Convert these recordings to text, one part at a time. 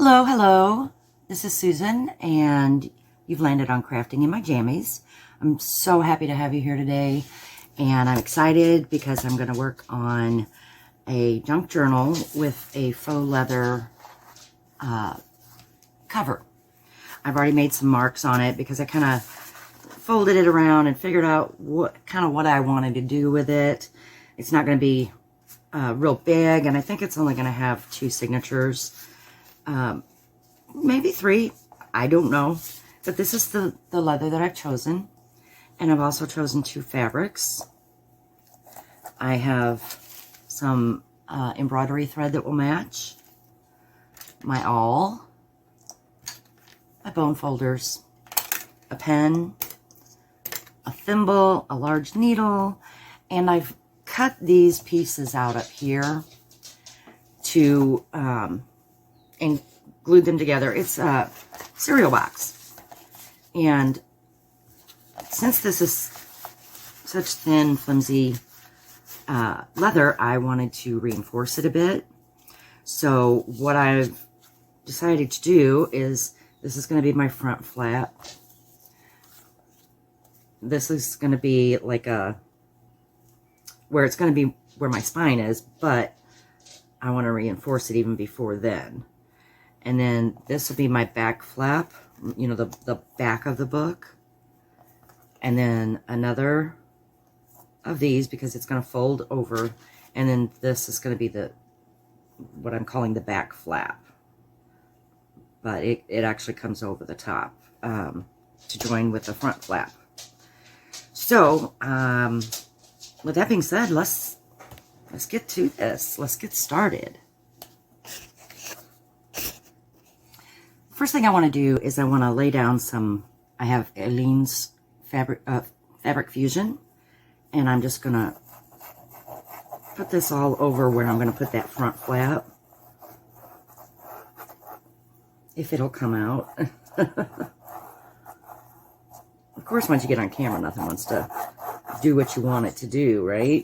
Hello, hello. This is Susan, and you've landed on Crafting in My Jammies. I'm so happy to have you here today, and I'm excited because I'm going to work on a junk journal with a faux leather cover. I've already made some marks on it because I kind of folded it around and figured out what I wanted to do with it. It's not going to be real big, and I think it's only going to have 2 signatures. Maybe 3, I don't know, but this is the leather that I've chosen, and I've also chosen 2 fabrics. I have some embroidery thread that will match, my awl, my bone folders, a pen, a thimble, a large needle, and I've cut these pieces out up here to and glued them together. It's a cereal box, and since this is such thin, flimsy leather, I wanted to reinforce it a bit. So what I've decided to do is, this is going to be my front flap. This is going to be like where it's going to be where my spine is, but I want to reinforce it even before then. And then this will be my back flap, you know, the back of the book. And then another of these, because it's going to fold over. And then this is going to be what I'm calling the back flap. But it actually comes over the top to join with the front flap. So, with that being said, let's get to this. Let's get started. First thing I want to do is I want to lay down I have Eileen's Fabric Fusion, and I'm just going to put this all over where I'm going to put that front flap, if it'll come out. Of course, once you get on camera, nothing wants to do what you want it to do, right?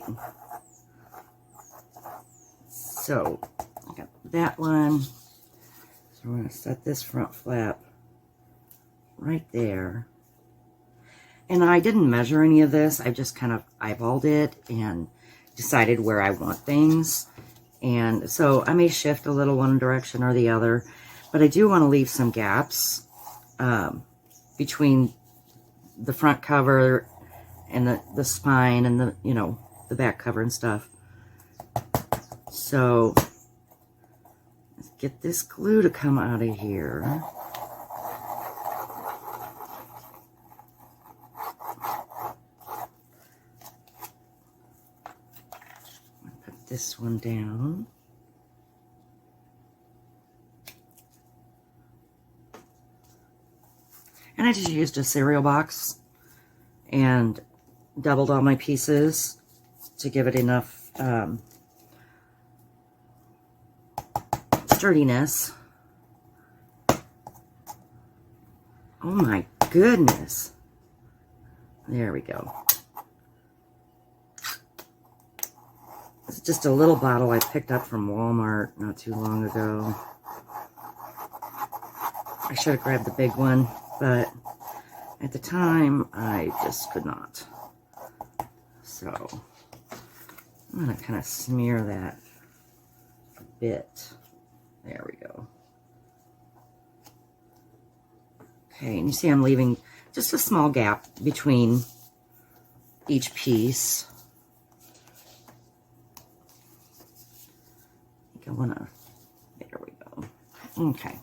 So, I got that one. So I'm going to set this front flap right there. And I didn't measure any of this. I just kind of eyeballed it and decided where I want things. And so I may shift a little one direction or the other, but I do want to leave some gaps between the front cover and the spine and the back cover and stuff. So let's get this glue to come out of here. Put this one down. And I just used a cereal box and doubled all my pieces to give it enough sturdiness. Oh my goodness. There we go. It's just a little bottle I picked up from Walmart not too long ago. I should have grabbed the big one, but at the time I just could not. So I'm going to kind of smear that a bit. There we go. Okay, and you see I'm leaving just a small gap between each piece. I think I want to, there we go. Okay.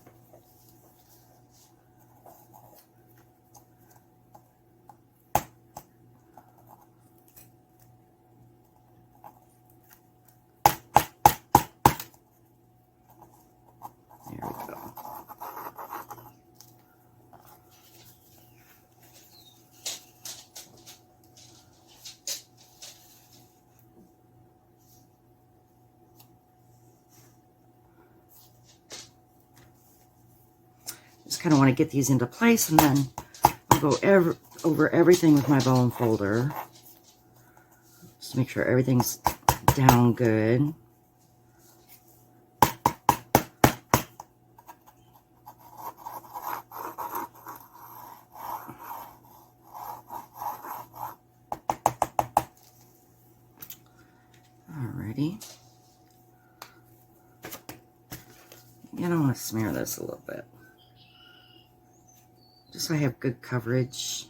There we go. Just kind of want to get these into place, and then I'll go over everything with my bone folder. Just make sure everything's down good. already. Again, I want to smear this a little bit, just so I have good coverage.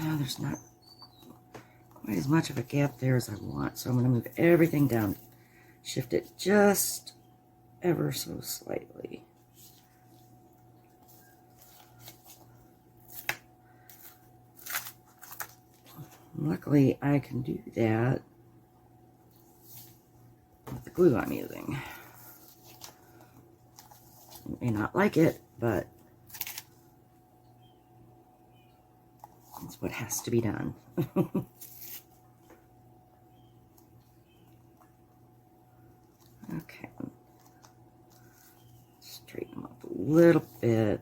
There's not quite as much of a gap there as I want, so I'm going to move everything down, shift it just ever so slightly. Luckily, I can do that with the glue I'm using. You may not like it, but it's what has to be done. Okay. Straighten them up a little bit.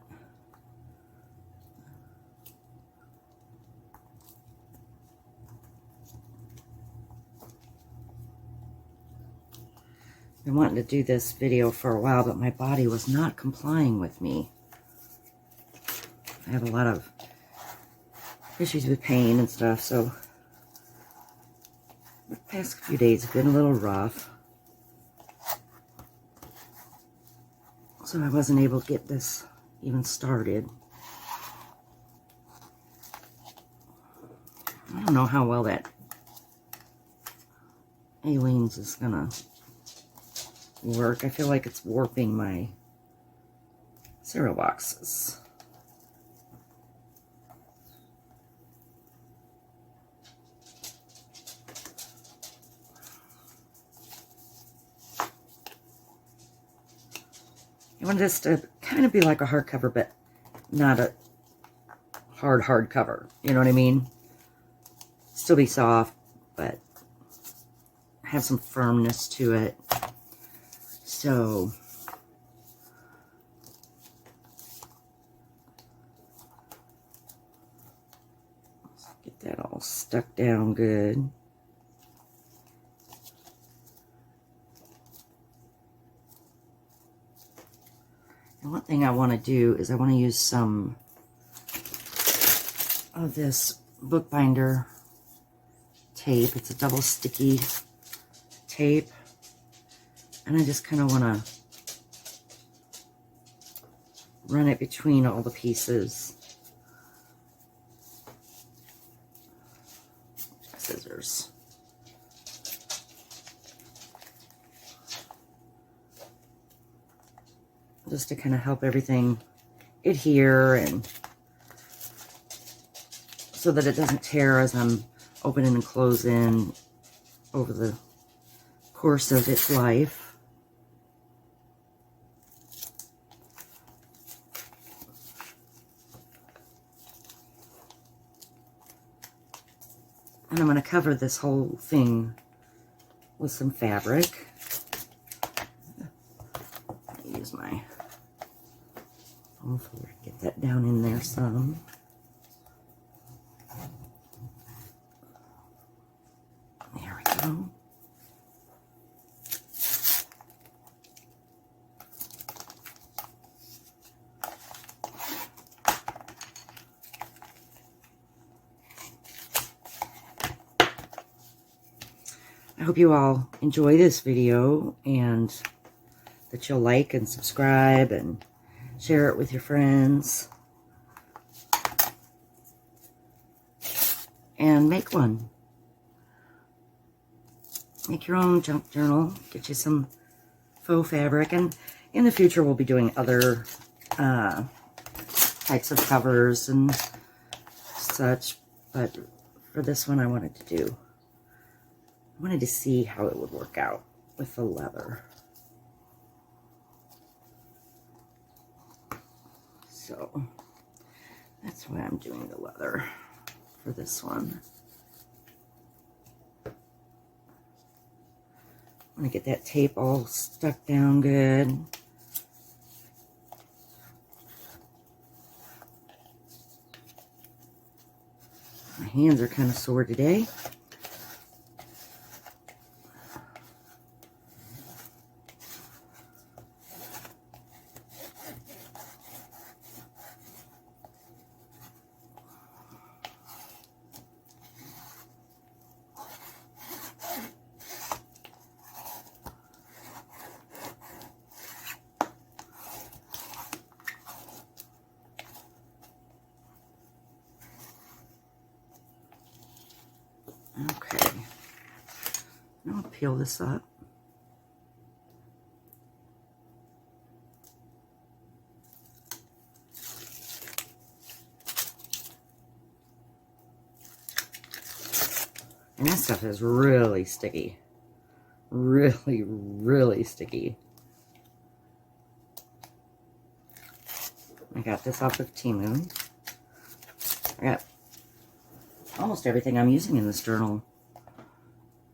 I've been wanting to do this video for a while, but my body was not complying with me. I have a lot of issues with pain and stuff, so the past few days have been a little rough. So I wasn't able to get this even started. I don't know how well that Aleene's is gonna work. I feel like it's warping my cereal boxes. I want this to kind of be like a hardcover, but not a hard cover. You know what I mean? Still be soft, but have some firmness to it. So let's get that all stuck down good. And one thing I want to do is I want to use some of this bookbinder tape. It's a double sticky tape. And I just kind of want to run it between all the pieces. Scissors. Just to kind of help everything adhere and so that it doesn't tear as I'm opening and closing over the course of its life. And I'm going to cover this whole thing with some fabric. Use my foam folder to get that down in there some. There we go. I hope you all enjoy this video and that you'll like and subscribe and share it with your friends. And make one. Make your own junk journal. Get you some faux fabric. And in the future, we'll be doing other types of covers and such. But for this one, I wanted to see how it would work out with the leather. So that's why I'm doing the leather for this one. I'm going to get that tape all stuck down good. My hands are kind of sore today. Okay. Now I'll peel this up. And this stuff is really sticky. Really, really sticky. I got this off of Temu. I got almost everything I'm using in this journal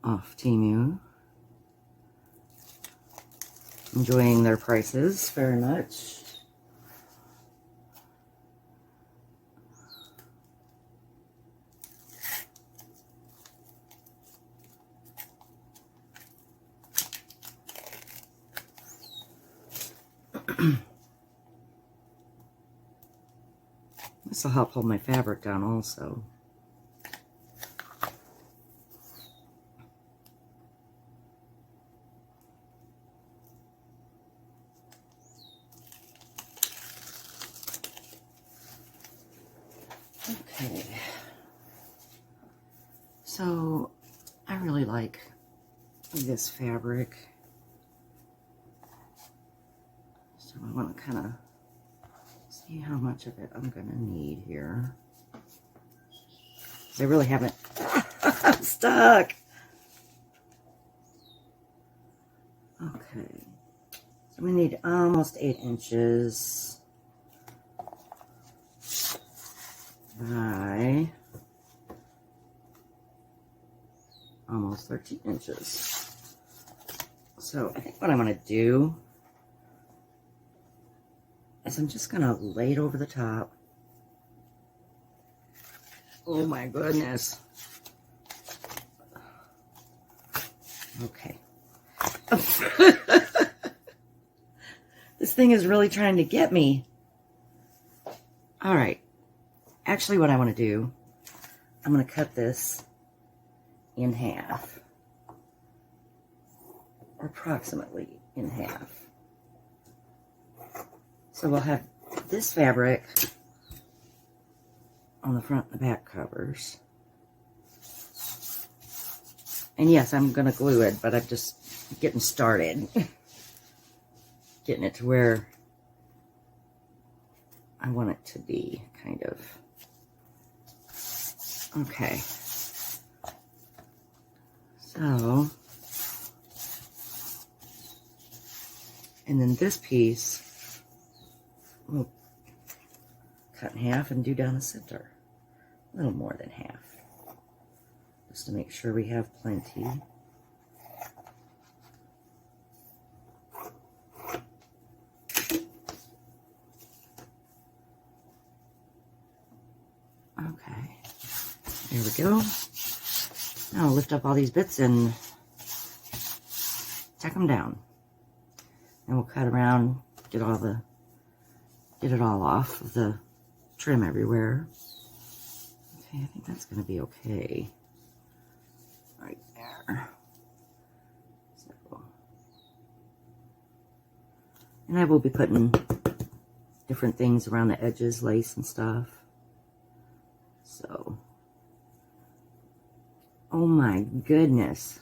off Temu. Enjoying their prices very much. This will help hold my fabric down also. Okay. So I really like this fabric. So I want to kind of see how much of it I'm going to need here. I really haven't. I'm stuck. Okay. So we need almost 8 inches by almost 13 inches. So I think what I'm going to do is I'm just going to lay it over the top. Oh my goodness. Okay. This thing is really trying to get me. All right. Actually, what I want to do, I'm going to cut this in half. Or approximately in half. So we'll have this fabric on the front and the back covers. And yes, I'm going to glue it, but I'm just getting started. Getting it to where I want it to be, kind of. Okay. So, and then this piece, we'll cut in half and do down the center. A little more than half. Just to make sure we have plenty. Okay. There we go. Now I'll lift up all these bits and tack them down. And we'll cut around, get it all off of the trim everywhere. Okay, I think that's going to be okay. Right there. So, and I will be putting different things around the edges, lace and stuff. So, oh my goodness.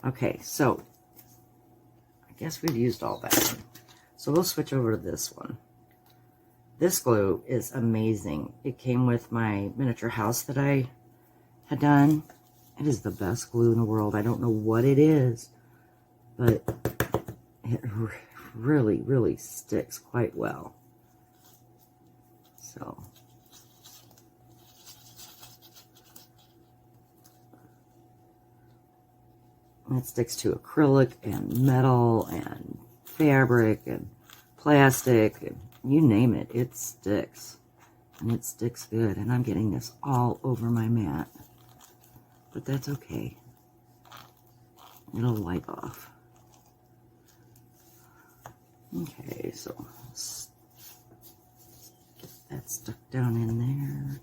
Okay, so I guess we've used all that. So we'll switch over to this one. This glue is amazing. It came with my miniature house that I had done. It is the best glue in the world. I don't know what it is, but it really, really sticks quite well. So, it sticks to acrylic and metal and fabric and plastic and you name it, it sticks. And it sticks good. And I'm getting this all over my mat. But that's okay. It'll wipe off. Okay, so let's get that stuck down in there.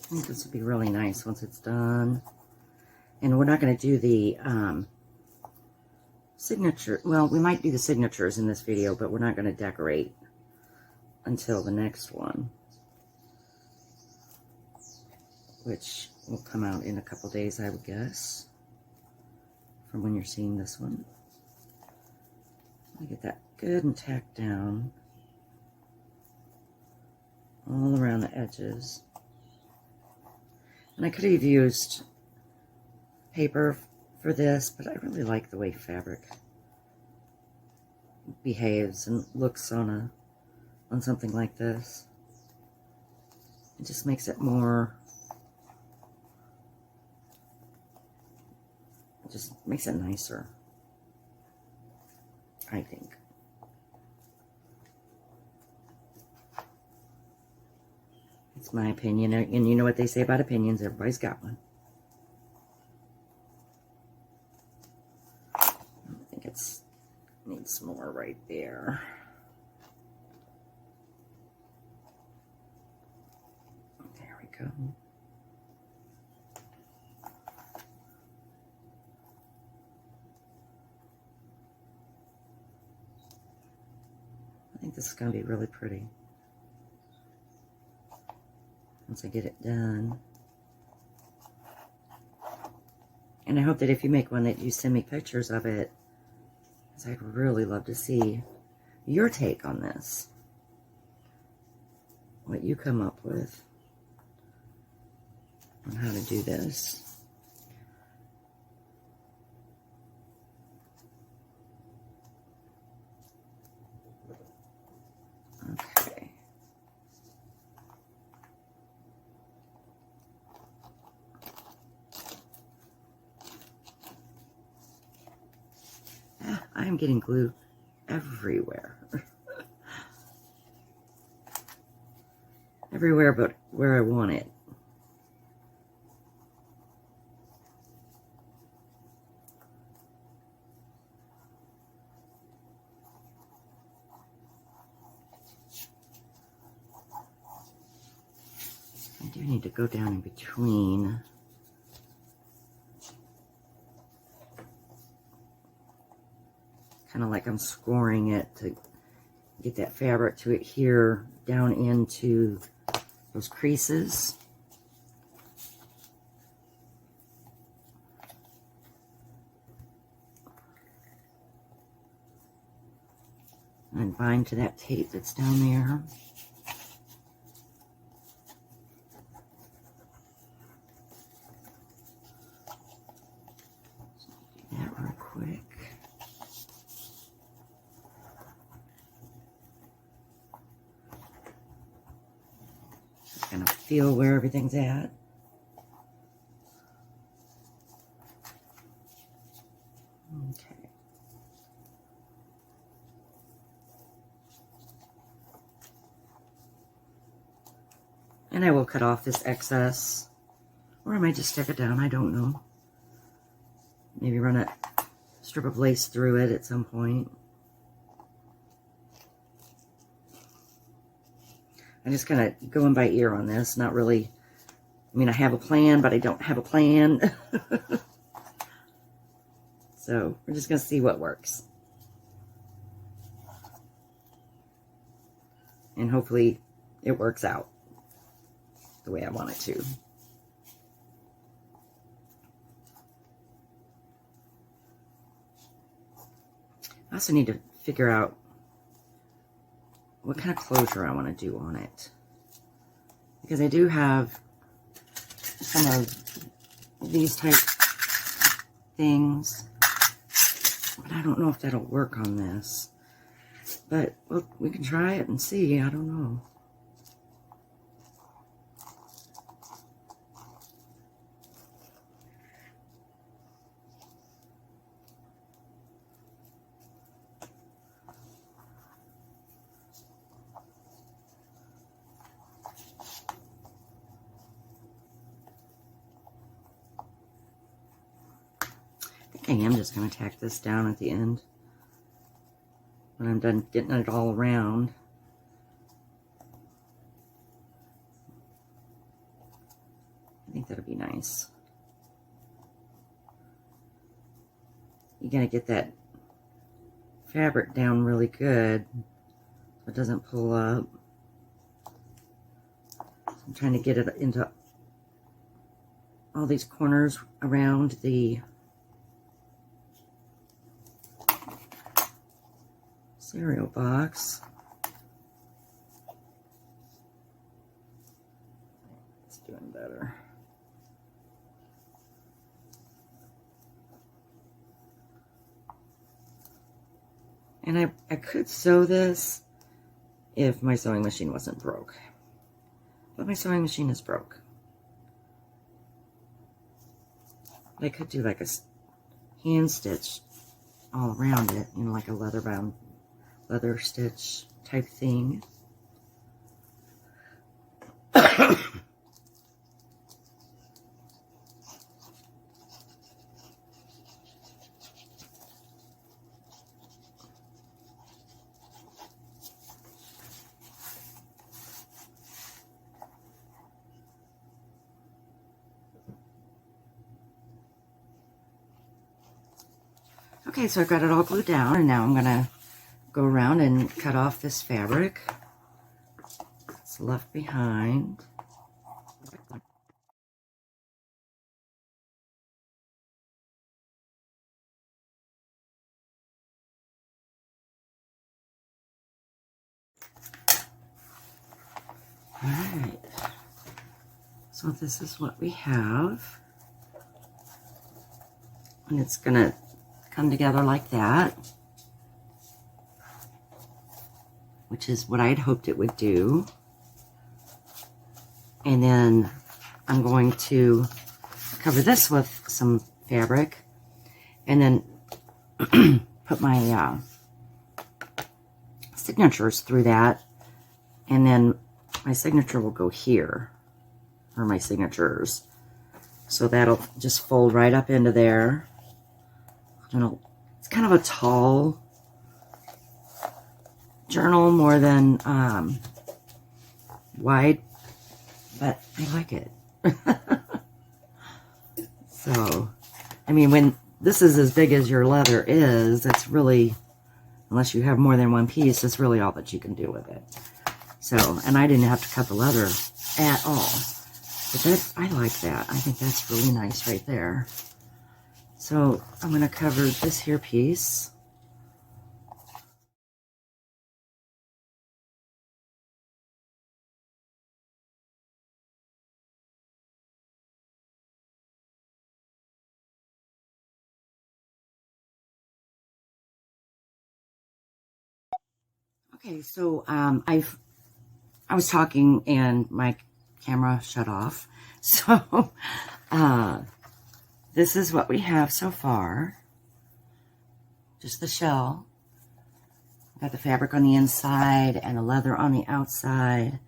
I think this would be really nice once it's done. And we're not going to do the signature. Well, we might do the signatures in this video, but we're not going to decorate until the next one, which will come out in a couple days, I would guess, from when you're seeing this one. Let me get that good and tacked down all around the edges. And I could have used paper for this, but I really like the way fabric behaves and looks on something like this. It just makes it more, it just makes it nicer, I think. It's my opinion, and you know what they say about opinions, everybody's got one. I think it's needs more right there. There we go. I think this is going to be really pretty once I get it done. And I hope that if you make one that you send me pictures of it, because I'd really love to see your take on this, what you come up with on how to do this. Okay. I am getting glue everywhere. Everywhere but where I want it. I do need to go down in between. Kind of like I'm scoring it to get that fabric to adhere down into those creases. And bind to that tape that's down there. Do that real quick. Just gonna feel where everything's at. Okay. And I will cut off this excess, or I might just stick it down, I don't know. Maybe run a strip of lace through it at some point. I'm just kind of going by ear on this, not really, I mean, I have a plan, but I don't have a plan. So we're just going to see what works. And hopefully it works out the way I want it to. I also need to figure out what kind of closure I want to do on it. Because I do have some of these type things, but I don't know if that'll work on this. But well, we can try it and see. I don't know. I am just going to tack this down at the end when I'm done getting it all around. think that'd be nice. You gotta get that fabric down really good so it doesn't pull up. So I'm trying to get it into all these corners around the cereal box. It's doing better. And I could sew this if my sewing machine wasn't broke. But my sewing machine is broke. I could do like a hand stitch all around it, you know, like a leather stitch type thing. Okay, so I've got it all glued down, and now I'm gonna go around and cut off this fabric that's left behind. All right, so this is what we have, and it's gonna come together like that, which is what I had hoped it would do. And then I'm going to cover this with some fabric and then put my signatures through that, and then my signature will go here, or my signatures. So that'll just fold right up into there. I don't know, it's kind of a tall journal, more than wide, but I like it. So, I mean, when this is as big as your leather is, it's really, unless you have more than one piece, it's really all that you can do with it. So, and I didn't have to cut the leather at all. But that, I like that. I think that's really nice right there. So I'm going to cover this here piece. Okay, so I was talking and my camera shut off. So this is what we have so far. Just the shell. Got the fabric on the inside and the leather on the outside.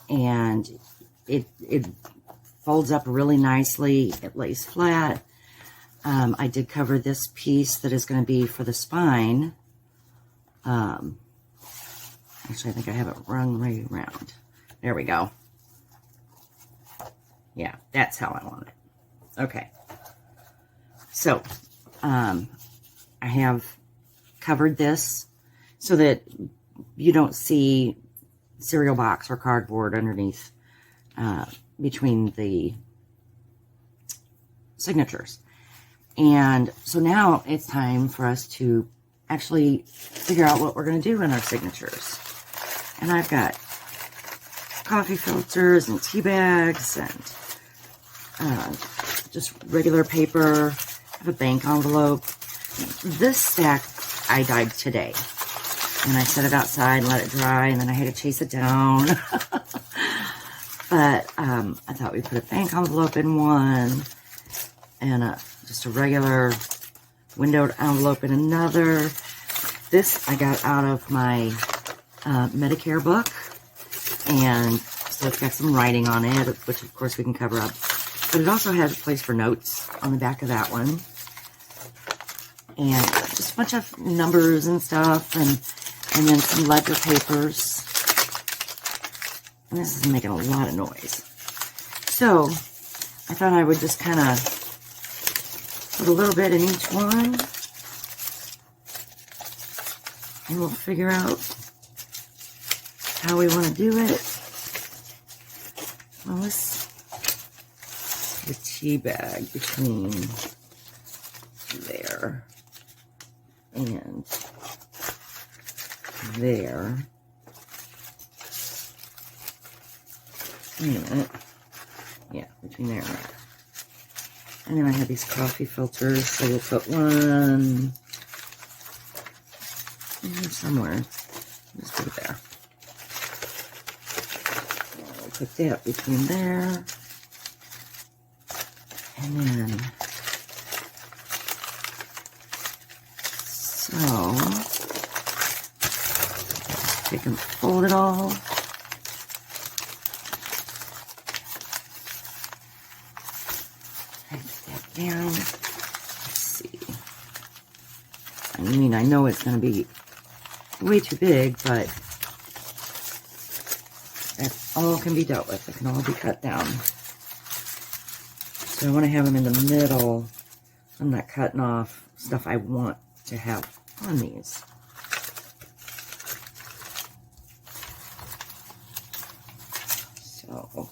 And it folds up really nicely. It lays flat. I did cover this piece that is going to be for the spine. Actually, I think I have it run right around. There we go. Yeah, that's how I want it. Okay. So, I have covered this so that you don't see cereal box or cardboard underneath, between the signatures. And so now it's time for us to actually figure out what we're going to do in our signatures. And I've got coffee filters and tea bags and just regular paper. I have a bank envelope. This stack I dyed today. And I set it outside and let it dry, and then I had to chase it down. But I thought we'd put a bank envelope in one, and just a regular windowed envelope in another. This I got out of my Medicare book, and so it's got some writing on it, which of course we can cover up. But it also has a place for notes on the back of that one. And just a bunch of numbers and stuff, and then some ledger papers. And this is making a lot of noise. So, I thought I would just kind of put a little bit in each one, and we'll figure out how we want to do it. Well, let's put a tea bag between there and there. Wait a minute. Yeah, between there and there. And then I have these coffee filters, so we'll put one in here somewhere. Just put it there. And we'll put that between there. And then, so, take and fold it all. Down. Let's see. I mean, I know it's going to be way too big, but that all can be dealt with. It can all be cut down. So I want to have them in the middle. I'm not cutting off stuff I want to have on these. So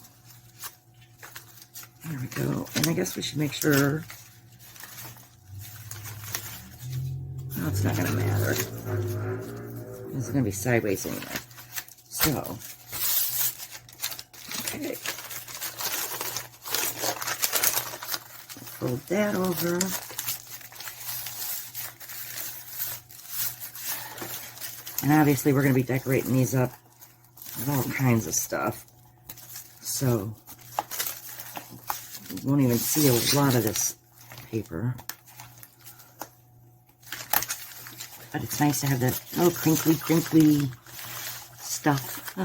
there we go. And I guess we should make sure. Well, it's not going to matter. It's going to be sideways anyway. So, okay. Fold that over. And obviously we're going to be decorating these up with all kinds of stuff. So, you won't even see a lot of this paper. But it's nice to have that little crinkly stuff.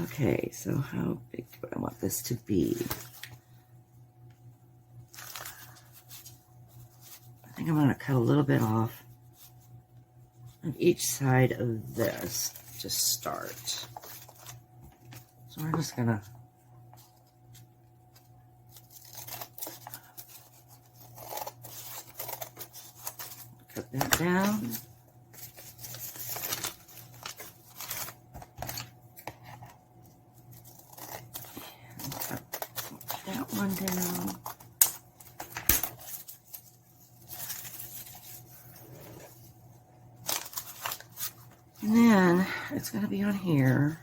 Okay, so how big do I want this to be? I think I'm going to cut a little bit off of each side of this to start. So we're just going to cut that down. And cut that one down. And then it's going to be on here.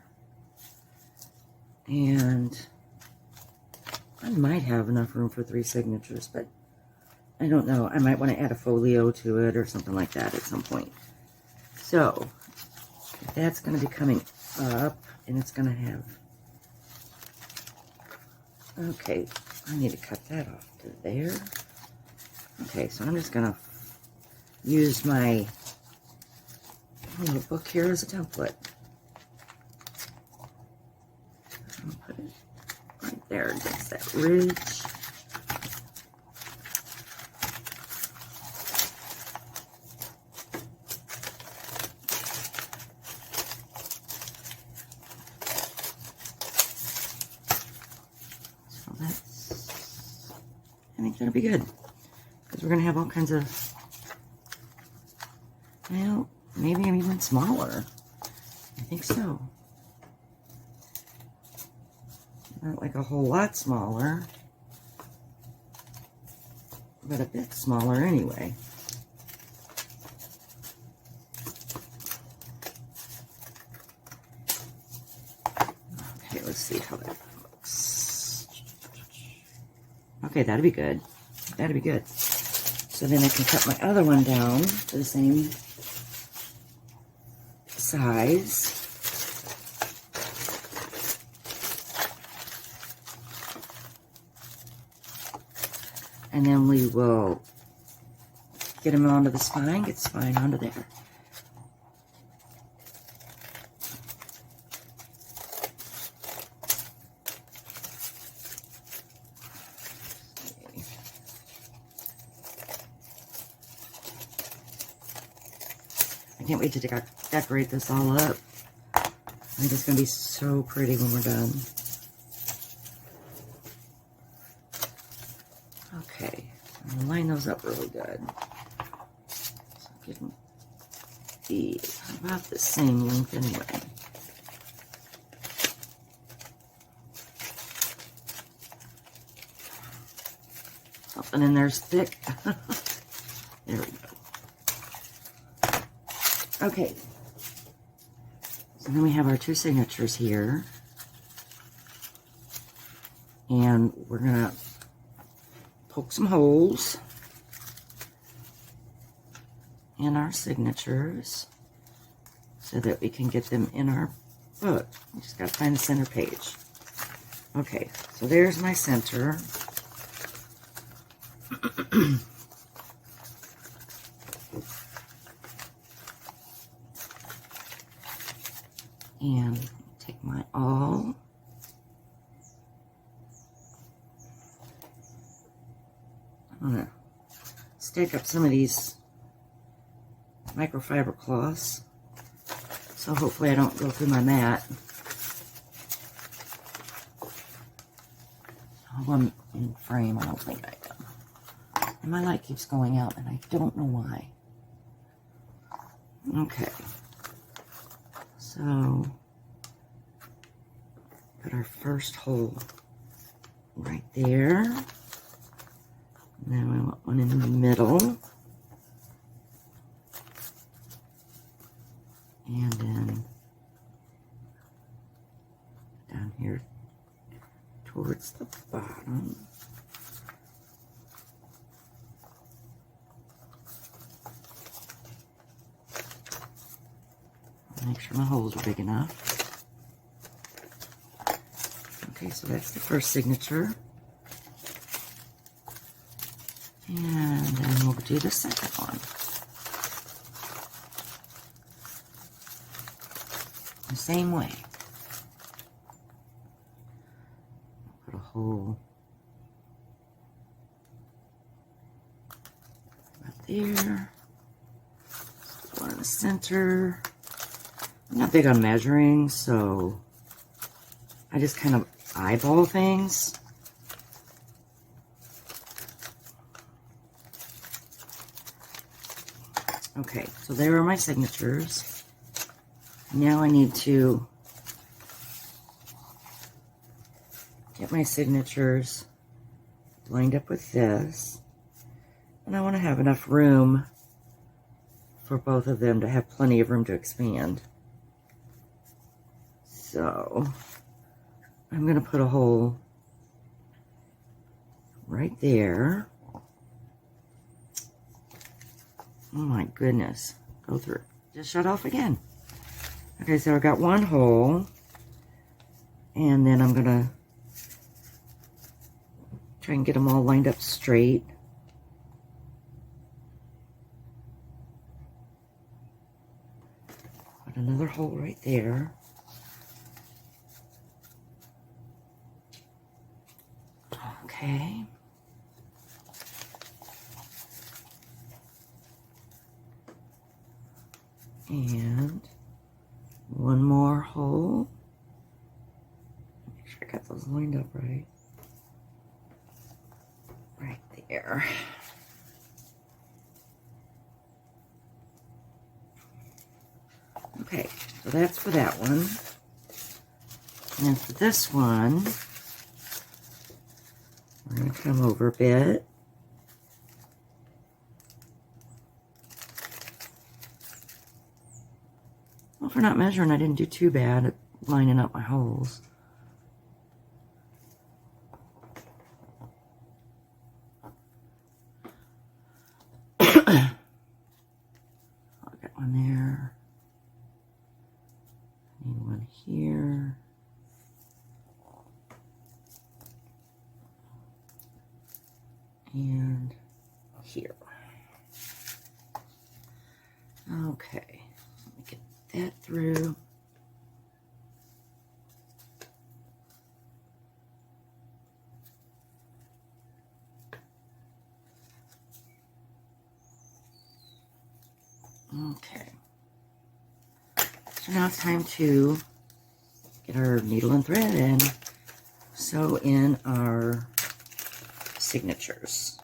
And I might have enough room for 3 signatures, but I don't know. I might want to add a folio to it or something like that at some point. So that's going to be coming up, and it's going to have... Okay, I need to cut that off to there. Okay, so I'm just going to use my little book here as a template. I'll put it right there against that ridge. So that's, I think that'll be good, because we're going to have all kinds of, well, maybe I'm even smaller. I think so. Not like a whole lot smaller, but a bit smaller anyway. Okay, let's see how that looks. Okay, that'll be good. That'll be good. So then I can cut my other one down to the same size. And then we will get them onto the spine, get the spine onto there. I can't wait to decorate this all up. I think it's going to be so pretty when we're done. And line those up really good. So get them about the same length anyway. Something in there's thick. There we go. Okay. So then we have our two signatures here. And we're going to poke some holes in our signatures so that we can get them in our book. We just got to find the center page. Okay, so there's my center. And take my awl. I'm going to stick up some of these microfiber cloths, so hopefully I don't go through my mat. Oh, I'm in frame. I don't think I am. And my light keeps going out, and I don't know why. Okay. So, put our first hole right there. Now I want one in the middle. And then down here towards the bottom. Make sure my holes are big enough. Okay, so that's the first signature. And then we'll do the second one. The same way. Put a hole right there. One in the center. I'm not big on measuring, so I just kind of eyeball things. Okay, so there are my signatures. Now I need to get my signatures lined up with this. And I want to have enough room for both of them to have plenty of room to expand. So I'm going to put a hole right there. Oh my goodness. Go through. Just shut off again. Okay, so I got one hole. And then I'm going to try and get them all lined up straight. Put another hole right there. Okay. And one more hole. Make sure I got those lined up right. Right there. Okay, so that's for that one. And then for this one, we're going to come over a bit. Well, for not measuring, I didn't do too bad at lining up my holes. I'll get one there. Need one here. And here. Okay. Let me get that through. Okay. So now it's time to get our needle and thread and sew in our signatures.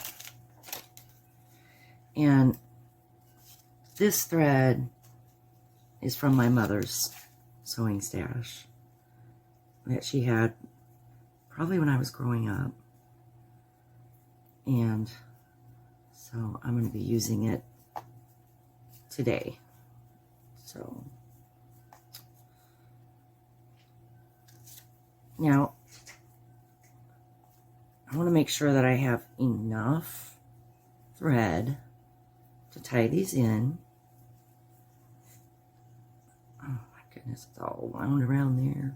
And this thread is from my mother's sewing stash that she had probably when I was growing up. And so I'm going to be using it today. So now I want to make sure that I have enough thread to tie these in. Oh my goodness, it's all wound around there.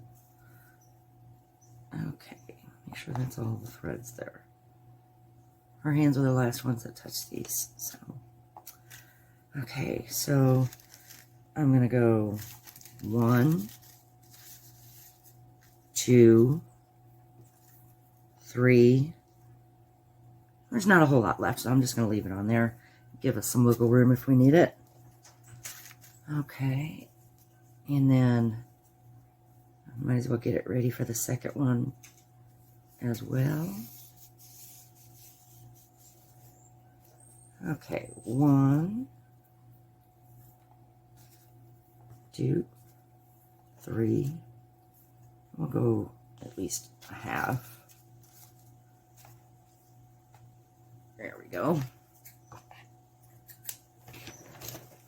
Okay, make sure that's all the threads there. Her hands are the last ones that touch these, so. Okay, so I'm gonna go 1, 2, 3. There's not a whole lot left, so I'm just gonna leave it on there. Give us some wiggle room if we need it. Okay, and then I might as well get it ready for the second one as well. Okay, 1, 2, 3. We'll go at least a half. There we go.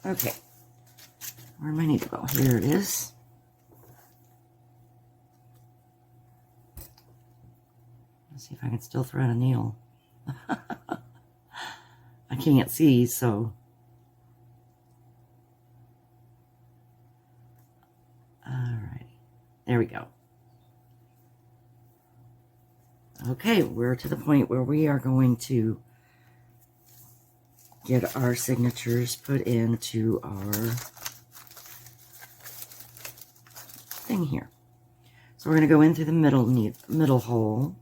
Okay, where do I need to go? Here it is. Let's see if I can still thread a needle. I can't see, so. Alright, there we go. Okay, we're to the point where we are going to get our signatures put into our thing here. So we're going to go in through the middle hole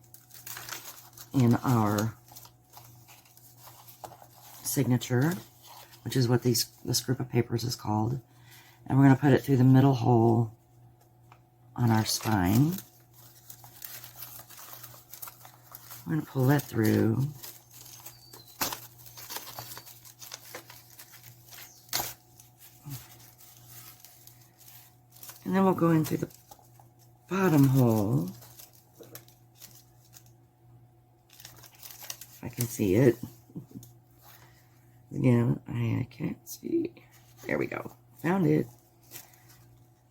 in our signature, which is what this group of papers is called. And we're going to put it through the middle hole on our spine. We're going to pull that through. And then we'll go in through the bottom hole. If I can see it. Again, I can't see. There we go. Found it.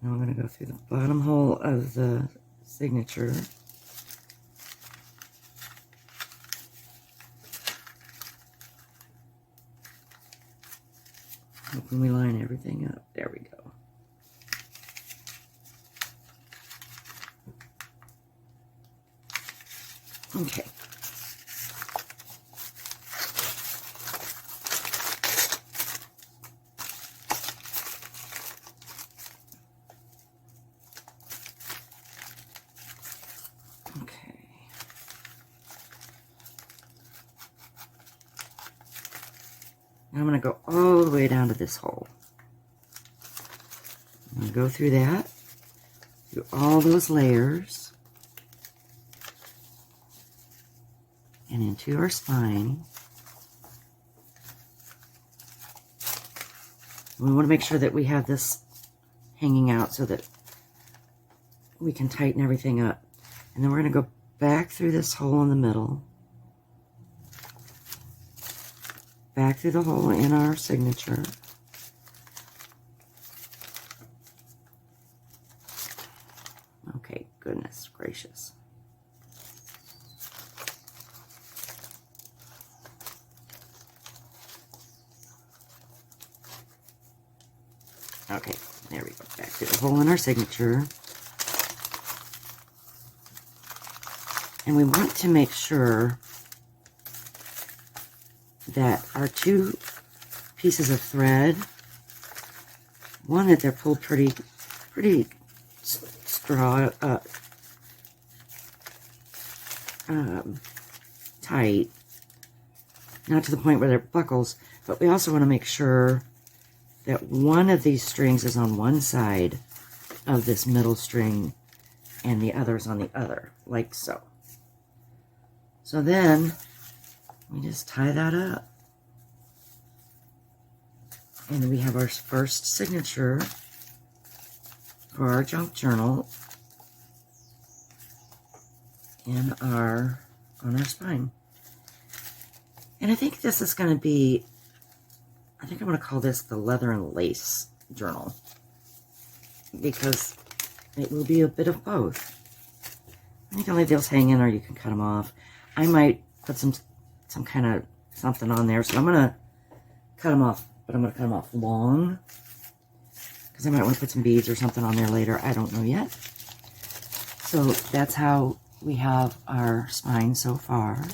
Now I'm going to go through the bottom hole of the signature. Hoping we line everything up. There we go. Okay. I'm going to go all the way down to this hole. I'm going to go through that, through all those layers, and into our spine. We want to make sure that we have this hanging out so that we can tighten everything up. And then we're going to go back through this hole in the middle, back through the hole in our signature. Okay, goodness gracious. Okay, there we go. Back through the hole in our signature. And we want to make sure that our two pieces of thread, one, that they're pulled pretty tight, not to the point where they're buckles, but we also want to make sure that one of these strings is on one side of this middle string and the other is on the other, like so. So then we just tie that up. And we have our first signature for our junk journal on our spine. And I think this is going to be, I think I'm going to call this the leather and lace journal, because it will be a bit of both. You can leave those hanging or you can cut them off. I might put some kind of something on there, so I'm going to cut them off, but I'm going to cut them off long, because I might want to put some beads or something on there later. I don't know yet. So that's how we have our spine so far.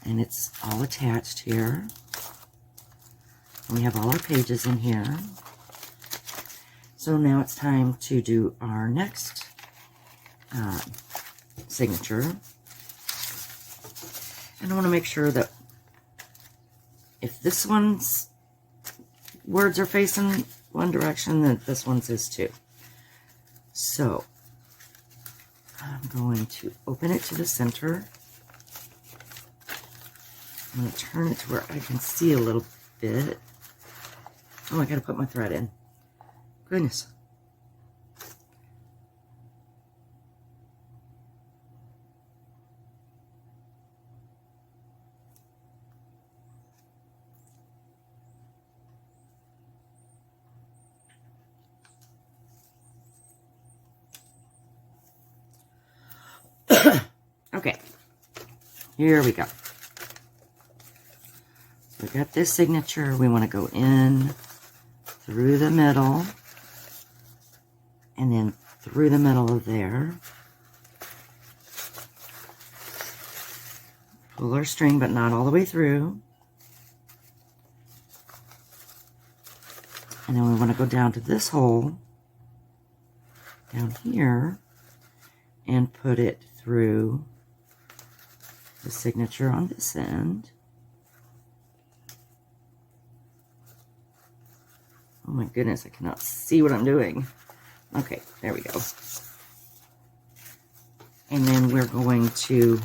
And it's all attached here. And we have all our pages in here. So now it's time to do our next signature. And I want to make sure that if this one's words are facing one direction, then this one's is too. So I'm going to open it to the center. I'm going to turn it to where I can see a little bit. Oh, I got to put my thread in. Goodness. Okay, here we go. So we got this signature. We want to go in through the middle and then through the middle of there. Pull our string, but not all the way through. And then we want to go down to this hole down here and put it through the signature on this end. Oh my goodness, I cannot see what I'm doing. Okay, there we go. And then we're going to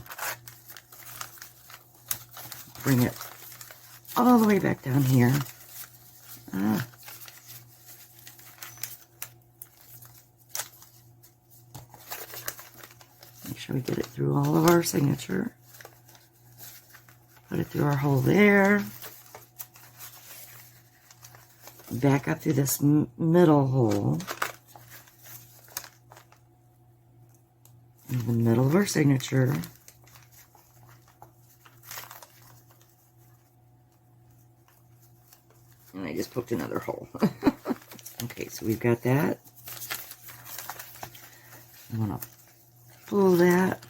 bring it all the way back down here. Make sure we get it through all of our signature. Put it through our hole there. Back up through this middle hole. In the middle of our signature. And I just poked another hole. Okay, so we've got that. I'm going to pull that.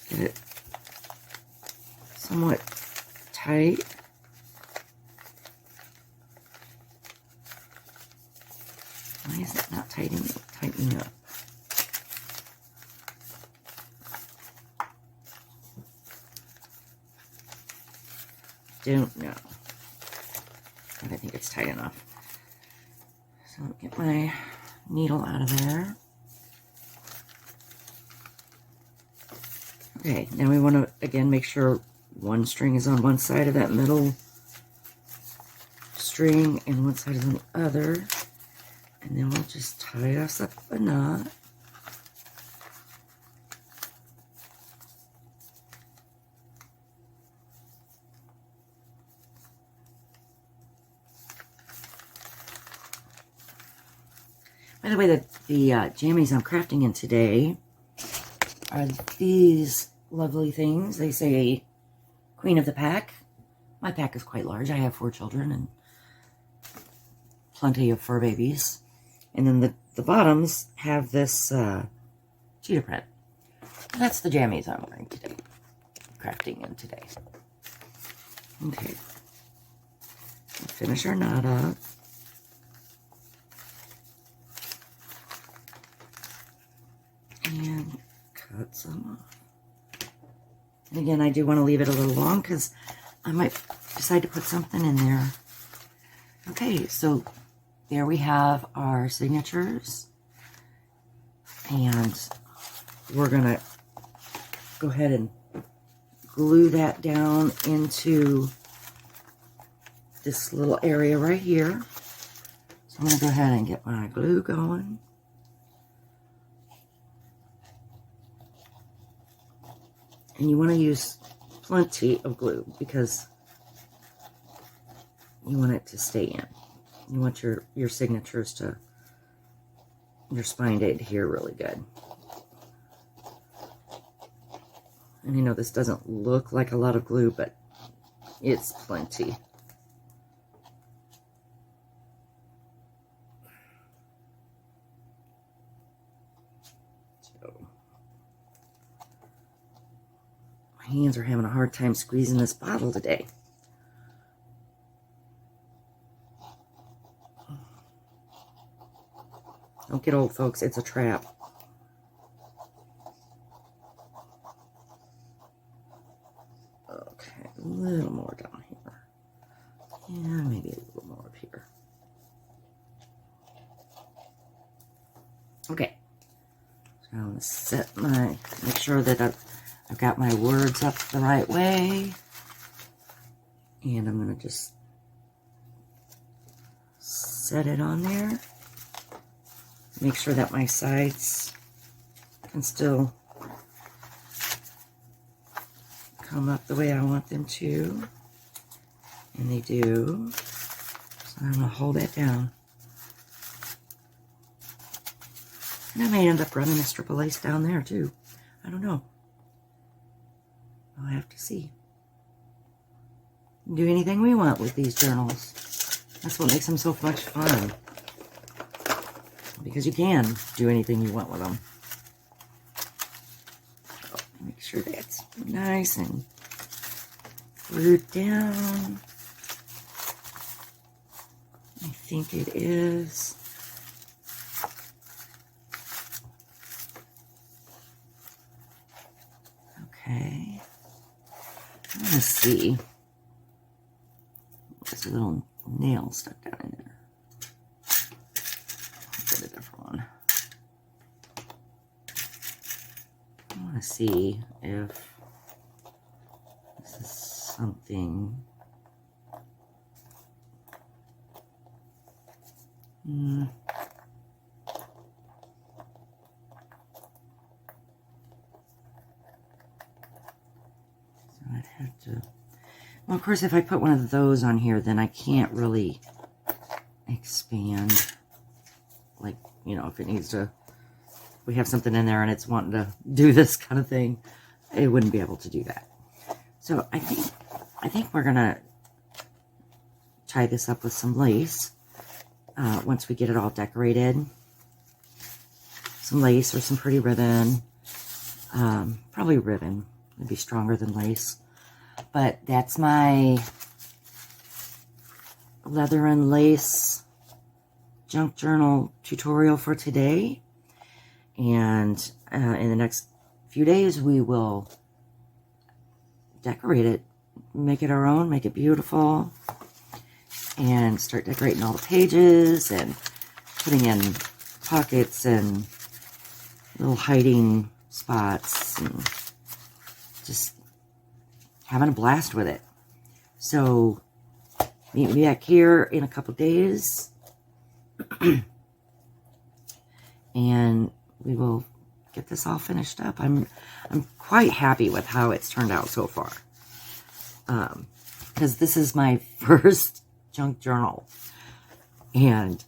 Get it somewhat tight. Why is it not tightening up? Don't know. I don't think it's tight enough. So I'll get my needle out of there. Okay, now we want to again make sure one string is on one side of that middle string and one side is on the other. And then we'll just tie us up a knot. By the way, the jammies I'm crafting in today are these lovely things. They say Queen of the Pack. My pack is quite large. I have 4 children and plenty of fur babies. And then the bottoms have this cheetah print. That's the jammies I'm wearing today. Crafting in today. Okay. We'll finish our knot up. And cut some off. And again, I do want to leave it a little long because I might decide to put something in there. Okay, so there we have our signatures. And we're going to go ahead and glue that down into this little area right here. So I'm going to go ahead and get my glue going. And you want to use plenty of glue because you want it to stay in. You want your signatures to, your spine to adhere really good. And I know this doesn't look like a lot of glue, but it's plenty. So, my hands are having a hard time squeezing this bottle today. Don't get old, folks. It's a trap. Okay, a little more down here. And maybe a little more up here. Okay. So I'm going to set make sure that I've got my words up the right way. And I'm going to just set it on there. Make sure that my sides can still come up the way I want them to. And they do. So I'm going to hold that down. And I may end up running a strip of lace down there too. I don't know. I'll have to see. Do anything we want with these journals. That's what makes them so much fun. Because you can do anything you want with them. So make sure that's nice and glued down. I think it is. Okay. I want to see. There's a little nail stuck down in there. Get a different one. I want to see if this is something. So I'd have to. Well, of course, if I put one of those on here, then I can't really expand. Like, you know, if it needs to, we have something in there and it's wanting to do this kind of thing, it wouldn't be able to do that. So I think we're gonna tie this up with some lace once we get it all decorated. Some lace or some pretty ribbon. Probably ribbon. It'd be stronger than lace. But that's my leather and lace junk journal tutorial for today. And in the next few days, we will decorate it, make it our own, make it beautiful, and start decorating all the pages and putting in pockets and little hiding spots and just having a blast with it. So meet me back here in a couple days and we will get this all finished up. I'm quite happy with how it's turned out so far. Because this is my first junk journal. And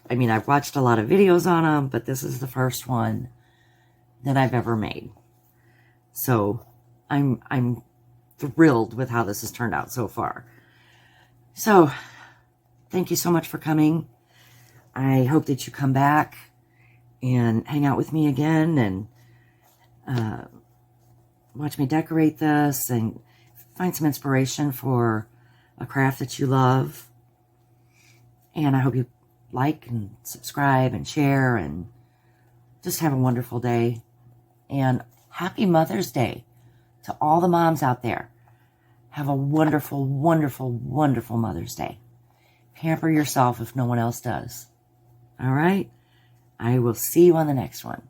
I mean, I've watched a lot of videos on them, but this is the first one that I've ever made. So I'm thrilled with how this has turned out so far. So thank you so much for coming. I hope that you come back and hang out with me again and watch me decorate this and find some inspiration for a craft that you love. And I hope you like and subscribe and share and just have a wonderful day. And happy Mother's Day to all the moms out there. Have a wonderful, wonderful, wonderful Mother's Day. Pamper yourself if no one else does. All right? I will see you on the next one.